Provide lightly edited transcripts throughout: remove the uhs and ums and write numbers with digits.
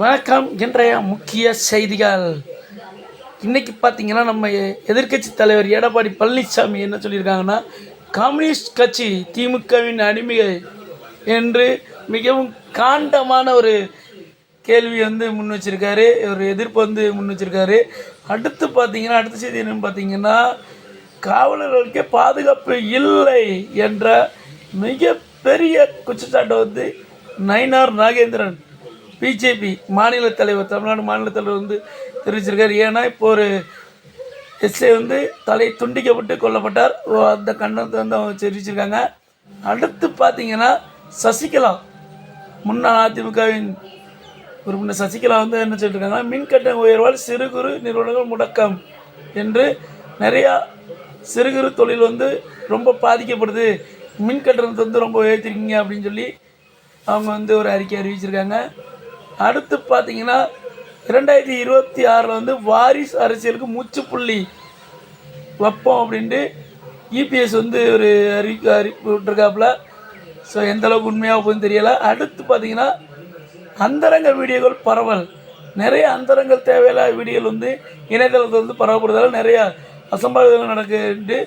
வணக்கம். இன்றைய முக்கிய செய்திகள். இன்றைக்கி பார்த்தீங்கன்னா, நம்ம எதிர்க்கட்சி தலைவர் எடப்பாடி பழனிசாமி என்ன சொல்லியிருக்காங்கன்னா, கம்யூனிஸ்ட் கட்சி திமுகவின் அடிமைகள் என்று மிகவும் காண்டமான ஒரு கேள்வி முன் வச்சுருக்காரு. ஒரு எதிர்ப்பு முன் வச்சுருக்காரு. அடுத்து பார்த்தீங்கன்னா, அடுத்த செய்தி என்னென்னு பார்த்தீங்கன்னா, காவலர்களுக்கே பாதுகாப்பு இல்லை என்ற மிகப்பெரிய குற்றச்சாட்டை நயினார் நாகேந்திரன் பிஜேபி மாநில தலைவர், தமிழ்நாடு மாநில தலைவர் தெரிவிச்சிருக்காரு. ஏன்னா இப்போ ஒரு எஸ்ஐ தலை துண்டிக்கப்பட்டு கொல்லப்பட்டார். அந்த கண்டனத்தை அவங்க தெரிவிச்சிருக்காங்க. அடுத்து பார்த்தீங்கன்னா, சசிகலா முன்னாள் அதிமுகவின் உறுப்பினர் சசிகலா என்ன சொல்லியிருக்காங்கன்னா, மின்கட்டண உயர்வால் சிறு குறு நிறுவனங்கள் முடக்கம் என்று நிறையா சிறு குறு தொழில் ரொம்ப பாதிக்கப்படுது, மின் கட்டணத்தை ரொம்ப உயர்த்திருக்கீங்க அப்படின்னு சொல்லி அவங்க ஒரு அறிக்கை அறிவிச்சிருக்காங்க. அடுத்து பார்த்தீங்கன்னா, 2026 வாரிசு அரசியலுக்கு மூச்சுப்புள்ளி வைப்போம் அப்படின்ட்டு இபிஎஸ் ஒரு அறிவிப்பு விட்டுருக்காப்புல. ஸோ எந்தளவுக்கு உண்மையாக போகுதுன்னு தெரியலை. அடுத்து பார்த்தீங்கன்னா, அந்தரங்க வீடியோக்கள் பரவல், நிறைய அந்தரங்கள் தேவையில்லாத வீடியோக்கள் இணையதளத்தை பரவப்படுறதால நிறையா அசம்பாவிதங்கள் நடக்குது.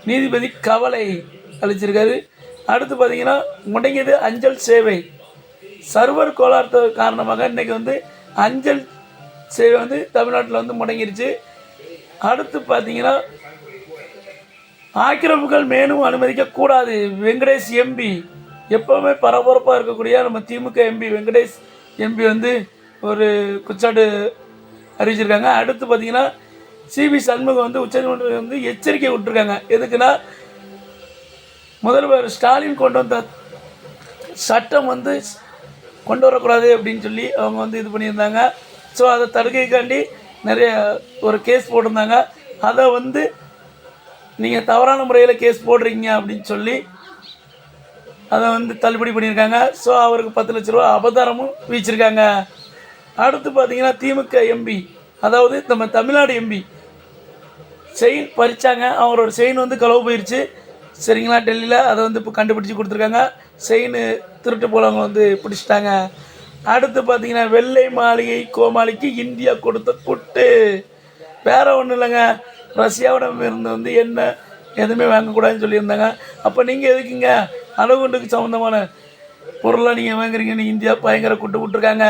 நீதிபதி கவலை அளிச்சிருக்காரு. அடுத்து பார்த்தீங்கன்னா, முடங்கியது அஞ்சல் சேவை, சர்வர் கோளாறு காரணமாக இன்றைக்கி அஞ்சல் சேவை தமிழ்நாட்டில் முடங்கிருச்சு. அடுத்து பார்த்தீங்கன்னா, ஆக்கிரமிப்புகள் மேலும் அனுமதிக்கக்கூடாது. வெங்கடேஷ் எம்பி எப்போவுமே பரபரப்பாக இருக்கக்கூடிய நம்ம திமுக எம்பி வெங்கடேஷ் எம்பி ஒரு குச்சாட்டு அறிவிச்சிருக்காங்க. அடுத்து பார்த்தீங்கன்னா, சிபி சண்முகம் உச்சநீதிமன்றம் எச்சரிக்கை விட்டுருக்காங்க. எதுக்குன்னா, முதல்வர் ஸ்டாலின் கொண்டு வந்த சட்டம் கொண்டு வரக்கூடாது அப்படின்னு சொல்லி அவங்க இது பண்ணியிருந்தாங்க. ஸோ அதை தடுக்கைக்காண்டி நிறைய ஒரு கேஸ் போட்டிருந்தாங்க. அதை நீங்கள் தவறான முறையில் கேஸ் போடுறீங்க அப்படின்னு சொல்லி அதை தள்ளுபடி பண்ணியிருக்காங்க. ஸோ அவருக்கு 10 லட்ச ரூபா அபதாரமும் வீச்சிருக்காங்க. அடுத்து பார்த்திங்கன்னா, திமுக எம்பி, அதாவது நம்ம தமிழ்நாடு எம்பி செயின் பறித்தாங்க. அவரோட செயின் களவு போயிடுச்சு, சரிங்களா, டெல்லியில். அதை இப்போ கண்டுபிடிச்சி கொடுத்துருக்காங்க. செயின் திருட்டு போலவங்க பிடிச்சிட்டாங்க. அடுத்து பார்த்தீங்கன்னா, வெள்ளை மாளிகை கோமாளிக்கு இந்தியா கொடுத்த குட்டு வேறு ஒன்றும் இல்லைங்க. ரஷ்யாவிடம் இருந்து என்ன எதுவுமே வாங்கக்கூடாதுன்னு சொல்லியிருந்தாங்க. அப்போ நீங்கள் எதுக்குங்க அணுகுண்டுக்கு சம்மந்தமான பொருளாக நீங்கள் வாங்குறீங்கன்னு இந்தியா பயங்கர குட்டு விட்டுருக்காங்க.